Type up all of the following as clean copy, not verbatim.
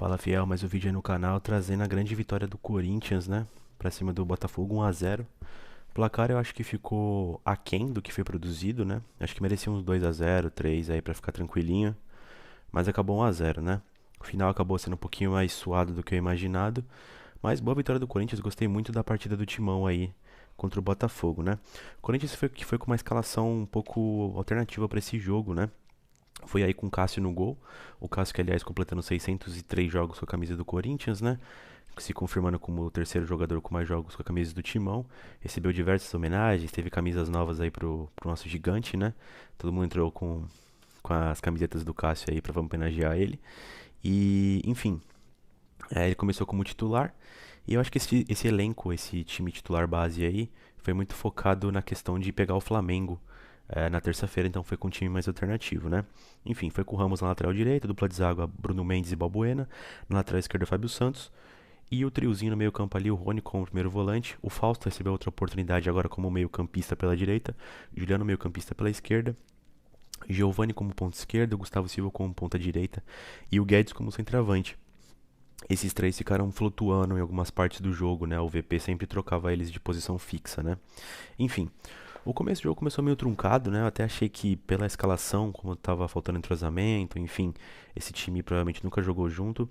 Fala, fiel, mais um vídeo aí no canal trazendo a grande vitória do Corinthians, né? Pra cima do Botafogo 1-0. O placar eu acho que ficou aquém do que foi produzido, né? Acho que merecia uns 2-0, 3 aí pra ficar tranquilinho, mas acabou 1-0, né? O final acabou sendo um pouquinho mais suado do que eu imaginado, mas boa vitória do Corinthians, gostei muito da partida do Timão aí contra o Botafogo, né? O Corinthians foi com uma escalação um pouco alternativa pra esse jogo, né? Foi aí com o Cássio no gol. O Cássio, que aliás completando 603 jogos com a camisa do Corinthians, né? Se confirmando como o terceiro jogador com mais jogos com a camisa do Timão. Recebeu diversas homenagens, teve camisas novas aí pro nosso gigante, né? Todo mundo entrou com as camisetas do Cássio aí pra homenagear ele. E, enfim, ele começou como titular. E eu acho que esse elenco, esse time titular base aí, foi muito focado na questão de pegar o Flamengo na terça-feira, então foi com um time mais alternativo, né? Enfim, foi com o Ramos na lateral direita, dupla de zaga Bruno Mendes e Balbuena, na lateral esquerda Fábio Santos, e o triozinho no meio campo ali, o Rony como primeiro volante, o Fausto recebeu outra oportunidade agora como meio campista pela direita, Juliano meio campista pela esquerda, Giovani como ponta esquerda, Gustavo Silva como ponta direita e o Guedes como centroavante. Esses três ficaram flutuando em algumas partes do jogo, né? O VP sempre trocava eles de posição fixa, né? Enfim, o começo do jogo começou meio truncado, né? Eu até achei que pela escalação, como tava faltando entrosamento, enfim, esse time provavelmente nunca jogou junto.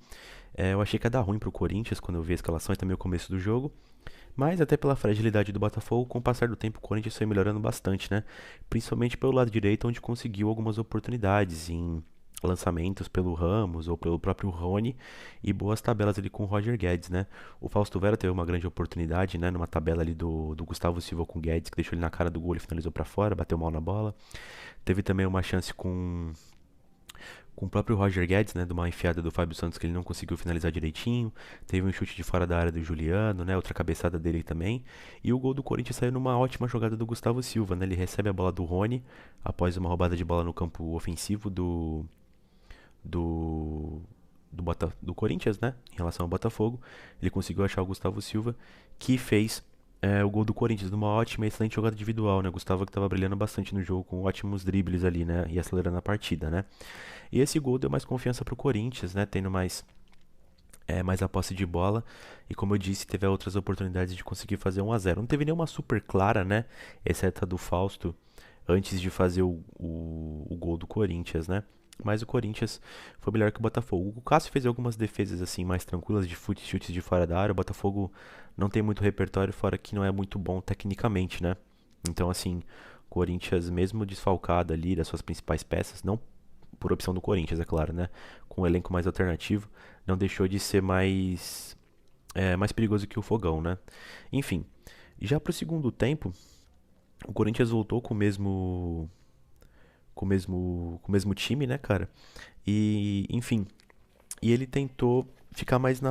Eu achei que ia dar ruim pro Corinthians quando eu vi a escalação e também o começo do jogo. Mas até pela fragilidade do Botafogo, com o passar do tempo o Corinthians foi melhorando bastante, né? Principalmente pelo lado direito, onde conseguiu algumas oportunidades em lançamentos pelo Ramos ou pelo próprio Rony e boas tabelas ali com o Roger Guedes, né? O Fausto Vera teve uma grande oportunidade, né? Numa tabela ali do Gustavo Silva com o Guedes, que deixou ele na cara do gol e finalizou pra fora, bateu mal na bola. Teve também uma chance com o próprio Roger Guedes, né, de uma enfiada do Fábio Santos que ele não conseguiu finalizar direitinho. Teve um chute de fora da área do Juliano, né, outra cabeçada dele também. E o gol do Corinthians saiu numa ótima jogada do Gustavo Silva, né? Ele recebe a bola do Rony após uma roubada de bola no campo ofensivo do do Corinthians, né, em relação ao Botafogo. Ele conseguiu achar o Gustavo Silva, que fez o gol do Corinthians numa ótima e excelente jogada individual, né? Gustavo que estava brilhando bastante no jogo com ótimos dribles ali, né, e acelerando a partida, né? E esse gol deu mais confiança pro Corinthians, né? Tendo mais a posse de bola. E como eu disse, teve outras oportunidades de conseguir fazer 1-0. Não teve nenhuma super clara, né? Exceto a do Fausto, antes de fazer o gol do Corinthians, né? Mas o Corinthians foi melhor que o Botafogo. O Cássio fez algumas defesas assim mais tranquilas de chutes de fora da área. O Botafogo não tem muito repertório, fora que não é muito bom tecnicamente, né? Então, assim, o Corinthians, mesmo desfalcado ali das suas principais peças, não por opção do Corinthians, é claro, né? Com um elenco mais alternativo, não deixou de ser mais perigoso que o Fogão, né? Enfim, já pro segundo tempo, o Corinthians voltou com o mesmo time, né, cara? E, enfim, e ele tentou ficar mais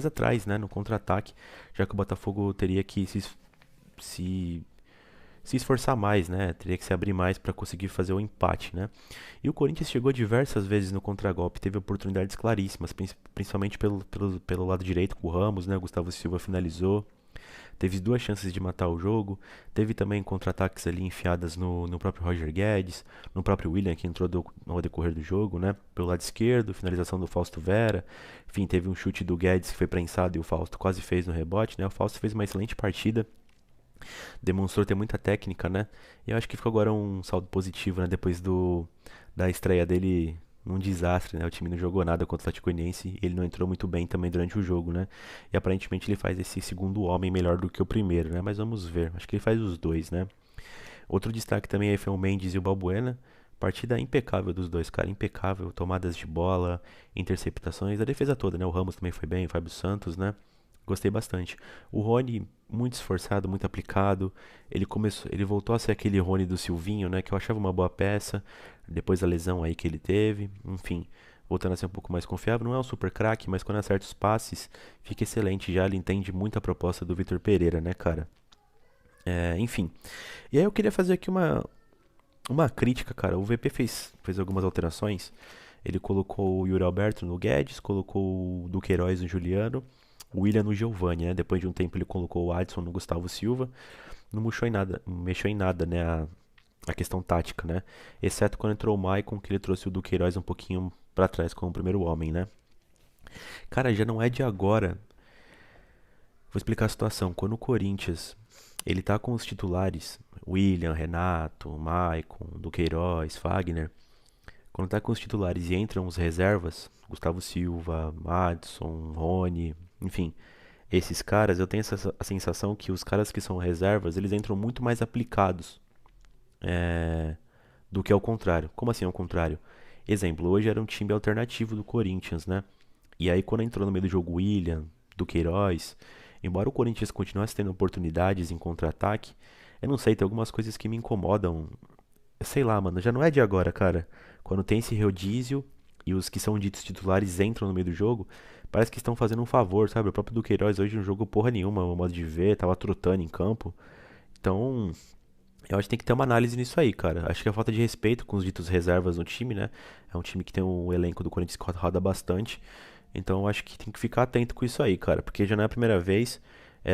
atrás, né, no contra-ataque, já que o Botafogo teria que se se esforçar mais, né? Teria que se abrir mais para conseguir fazer o empate, né? E o Corinthians chegou diversas vezes no contragolpe, teve oportunidades claríssimas, principalmente pelo lado direito com o Ramos, né? O Gustavo Silva finalizou, teve duas chances de matar o jogo, teve também contra-ataques ali enfiadas no próprio Roger Guedes, no próprio William que entrou no decorrer do jogo, né? Pelo lado esquerdo, finalização do Fausto Vera, enfim, teve um chute do Guedes que foi prensado e o Fausto quase fez no rebote, né? O Fausto fez uma excelente partida, demonstrou ter muita técnica, né? E eu acho que ficou agora um saldo positivo, né? Depois da estreia dele num desastre, né? O time não jogou nada contra o Atlético Goianiense e ele não entrou muito bem também durante o jogo, né? E aparentemente ele faz esse segundo homem melhor do que o primeiro, né? Mas vamos ver. Acho que ele faz os dois, né? Outro destaque também aí foi o Mendes e o Balbuena. Partida impecável dos dois, cara. Impecável. Tomadas de bola, interceptações, a defesa toda, né? O Ramos também foi bem, o Fábio Santos, né? Gostei bastante. O Rony, muito esforçado, muito aplicado. Ele voltou a ser aquele Rony do Silvinho, né? Que eu achava uma boa peça. Depois da lesão aí que ele teve. Enfim, voltando a ser um pouco mais confiável. Não é um super craque, mas quando acerta os passes, fica excelente já. Ele entende muito a proposta do Vitor Pereira, né, cara? Enfim. E aí eu queria fazer aqui uma crítica, cara. O VP fez algumas alterações. Ele colocou o Yuri Alberto no Guedes, colocou o Duqueiroz no Juliano, o William no Giovani, né? Depois de um tempo ele colocou o Adson no Gustavo Silva. Não mexeu em nada, né? A questão tática, né? Exceto quando entrou o Maicon, que ele trouxe o Duqueiroz um pouquinho pra trás como o primeiro homem, né? Cara, já não é de agora. Vou explicar a situação. Quando o Corinthians, ele tá com os titulares, William, Renato, Maicon, Duqueiroz, Fagner. Quando tá com os titulares e entram os reservas, Gustavo Silva, Madison, Rony, enfim, esses caras, eu tenho a sensação que os caras que são reservas, eles entram muito mais aplicados do que ao contrário. Como assim ao contrário? Exemplo, hoje era um time alternativo do Corinthians, né? E aí quando entrou no meio do jogo William, Duqueiroz, embora o Corinthians continuasse tendo oportunidades em contra-ataque, eu não sei, tem algumas coisas que me incomodam. Sei lá, mano, já não é de agora, cara. Quando tem esse rodízio e os que são ditos titulares entram no meio do jogo, parece que estão fazendo um favor, sabe? O próprio Duqueiroz hoje não jogou porra nenhuma, o modo de ver, tava trotando em campo. Então, eu acho que tem que ter uma análise nisso aí, cara. Acho que é falta de respeito com os ditos reservas no time, né? É um time que tem um elenco do Corinthians que roda bastante. Então eu acho que tem que ficar atento com isso aí, cara. Porque já não é a primeira vez.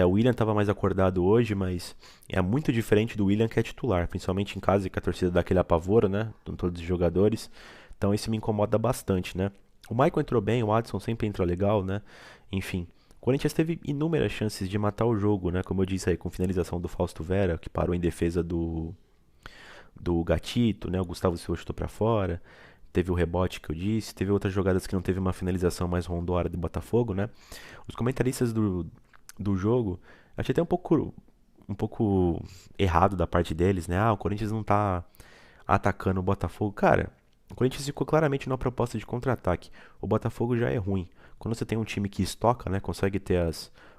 O William tava mais acordado hoje, mas é muito diferente do William que é titular. Principalmente em casa, que a torcida dá aquele apavoro, né? Com todos os jogadores. Então isso me incomoda bastante, né? O Michael entrou bem, o Adson sempre entrou legal, né? Enfim. O Corinthians teve inúmeras chances de matar o jogo, né? Como eu disse aí, com finalização do Fausto Vera, que parou em defesa do Gatito, né? O Gustavo Silva chutou pra fora. Teve o rebote que eu disse. Teve outras jogadas que não teve uma finalização mais rondora do Botafogo, né? Os comentaristas do jogo, achei até um pouco errado da parte deles, né? Ah, o Corinthians não tá atacando o Botafogo. Cara, o Corinthians ficou claramente numa proposta de contra-ataque. O Botafogo já é ruim. Quando você tem um time que estoca, né? Consegue ter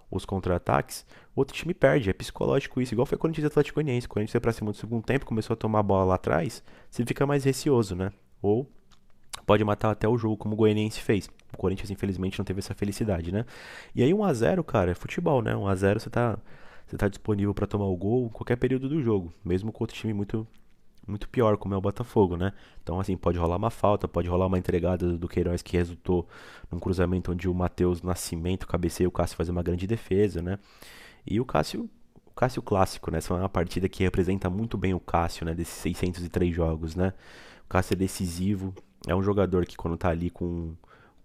os contra-ataques, o outro time perde. É psicológico isso. Igual foi o Corinthians e Atlético Goianiense. O Corinthians foi pra cima do segundo tempo, começou a tomar a bola lá atrás. Você fica mais receoso, né? Ou pode matar até o jogo, como o Goianiense fez. O Corinthians, infelizmente, não teve essa felicidade, né? E aí 1-0, cara, é futebol, né? 1-0 você tá disponível pra tomar o gol em qualquer período do jogo, mesmo com outro time muito muito pior, como é o Botafogo, né? Então, assim, pode rolar uma falta, pode rolar uma entregada do Queiroz que resultou num cruzamento onde o Matheus Nascimento cabeceia e o Cássio faz uma grande defesa, né? E o Cássio clássico, né? Essa é uma partida que representa muito bem o Cássio, né? Desses 603 jogos, né? O Cássio é decisivo, é um jogador que quando tá ali com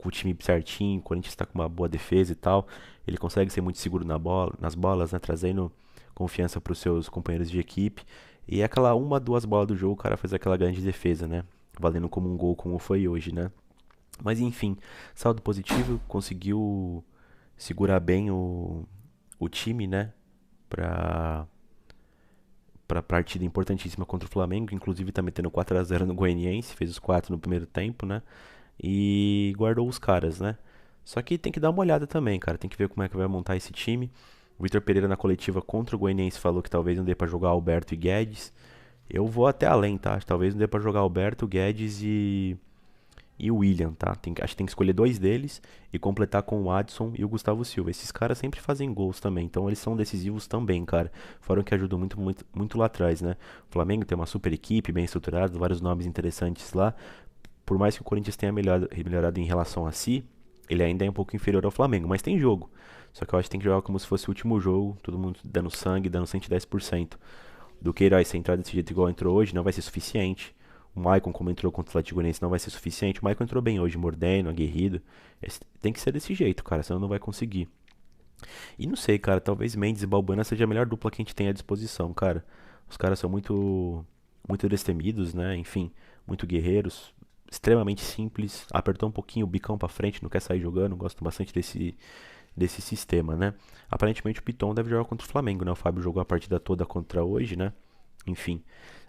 o time certinho, o Corinthians tá com uma boa defesa e tal, ele consegue ser muito seguro nas bolas, né? Trazendo confiança para os seus companheiros de equipe. E é aquela uma, duas bolas do jogo, o cara faz aquela grande defesa, né? Valendo como um gol, como foi hoje, né? Mas enfim, saldo positivo, conseguiu segurar bem o time, né? Pra, pra partida importantíssima contra o Flamengo, inclusive tá metendo 4-0 no Goianiense, fez os 4 no primeiro tempo, né? E guardou os caras, né? Só que tem que dar uma olhada também, cara. Tem que ver como é que vai montar esse time. O Vitor Pereira na coletiva contra o Goianiense falou que talvez não dê pra jogar Alberto e Guedes. Eu vou até além, tá? Talvez não dê pra jogar Alberto, Guedes e o William, tá? Acho que tem que escolher dois deles e completar com o Adson e o Gustavo Silva. Esses caras sempre fazem gols também, então eles são decisivos também, cara. Foram que ajudam muito, muito, muito lá atrás, né? O Flamengo tem uma super equipe, bem estruturada, vários nomes interessantes lá. Por mais que o Corinthians tenha melhorado em relação a si, ele ainda é um pouco inferior ao Flamengo, mas tem jogo. Só que eu acho que tem que jogar como se fosse o último jogo, todo mundo dando sangue, dando 110%. Do Queiroz, se entrar desse jeito igual entrou hoje, não vai ser suficiente. O Maicon, como entrou contra o Atlético Goianiense, não vai ser suficiente. O Maicon entrou bem hoje, mordendo, aguerrido. Tem que ser desse jeito, cara, senão não vai conseguir. E não sei, cara, talvez Mendes e Balbuena seja a melhor dupla que a gente tem à disposição, cara. Os caras são muito destemidos, né? Enfim, muito guerreiros, extremamente simples. Apertou um pouquinho o bicão pra frente, não quer sair jogando. Gosto bastante desse sistema, né? Aparentemente o Piton deve jogar contra o Flamengo, né? O Fábio jogou a partida toda contra hoje, né? Enfim.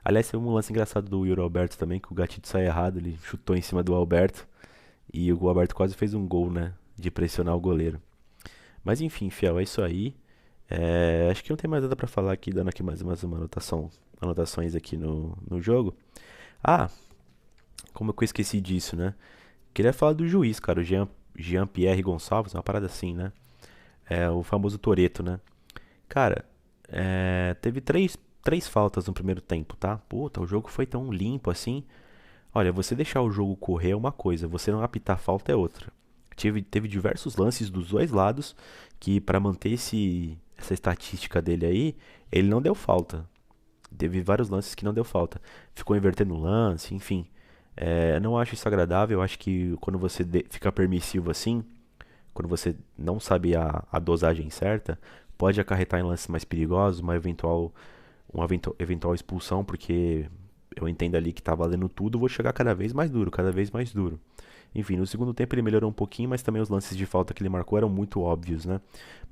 Aliás, teve um lance engraçado do Yuri Alberto também, que o Gatito saiu errado, ele chutou em cima do Alberto e o Alberto quase fez um gol, né? De pressionar o goleiro. Mas enfim, fiel, é isso aí. Acho que não tem mais nada pra falar aqui, dando aqui mais uma anotações aqui no jogo. Ah, como eu esqueci disso, né? Queria falar do juiz, cara, o Jean-Pierre Gonçalves, uma parada assim, né? É o famoso Toreto, né? Cara, teve três faltas no primeiro tempo, tá? Puta, o jogo foi tão limpo assim. Olha, você deixar o jogo correr é uma coisa, você não apitar falta é outra. Teve diversos lances dos dois lados que, pra manter essa estatística dele aí, ele não deu falta. Teve vários lances que não deu falta. Ficou invertendo o lance, enfim. Não acho isso agradável. Eu acho que quando você fica permissivo assim, quando você não sabe a dosagem certa, pode acarretar em lances mais perigosos, uma eventual expulsão, porque eu entendo ali que tá valendo tudo, vou chegar cada vez mais duro, cada vez mais duro. Enfim, no segundo tempo ele melhorou um pouquinho, mas também os lances de falta que ele marcou eram muito óbvios, né?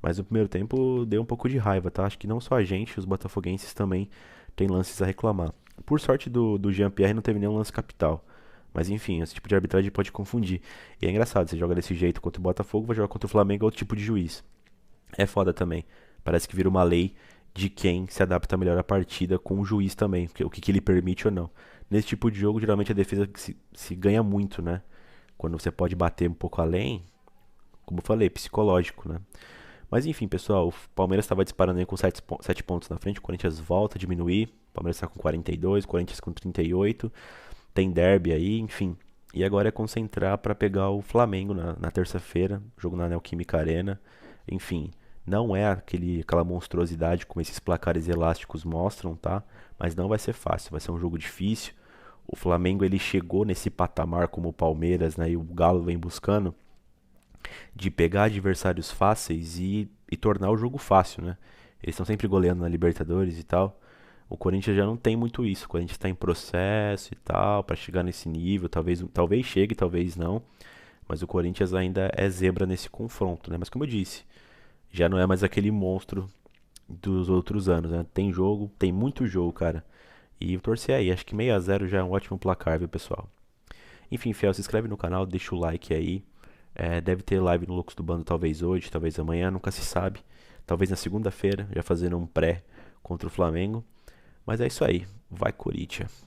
Mas no primeiro tempo deu um pouco de raiva, tá? Acho que não só a gente, os botafoguenses também têm lances a reclamar. Por sorte do Jean-Pierre não teve nenhum lance capital. Mas enfim, esse tipo de arbitragem pode confundir. E é engraçado, você joga desse jeito contra o Botafogo, vai jogar contra o Flamengo, é outro tipo de juiz. É foda também. Parece que vira uma lei de quem se adapta melhor à partida com o juiz também, o que ele permite ou não. Nesse tipo de jogo, geralmente a defesa se ganha muito, né? Quando você pode bater um pouco além, como eu falei, psicológico, né? Mas enfim, pessoal, o Palmeiras estava disparando aí com 7 pontos na frente, o Corinthians volta a diminuir, o Palmeiras está com 42, o Corinthians com 38, tem derby aí, enfim. E agora é concentrar para pegar o Flamengo na terça-feira, jogo na Neoquímica Arena. Enfim, não é aquela monstruosidade como esses placares elásticos mostram, tá? Mas não vai ser fácil, vai ser um jogo difícil. O Flamengo ele chegou nesse patamar como o Palmeiras, né? E o Galo vem buscando de pegar adversários fáceis e tornar o jogo fácil, né? Eles estão sempre goleando na Libertadores e tal. O Corinthians já não tem muito isso. O Corinthians está em processo e tal, para chegar nesse nível. Talvez chegue, talvez não. Mas o Corinthians ainda é zebra nesse confronto, né? Mas como eu disse, já não é mais aquele monstro dos outros anos, né? Tem jogo, tem muito jogo, cara. E eu torcer aí. Acho que 6-0 já é um ótimo placar, viu, pessoal? Enfim, Fiel, se inscreve no canal, deixa o like aí. Deve ter live no Loucos do Bando talvez hoje, talvez amanhã, nunca se sabe. Talvez na segunda-feira, já fazendo um pré contra o Flamengo. Mas é isso aí. Vai, Corinthians.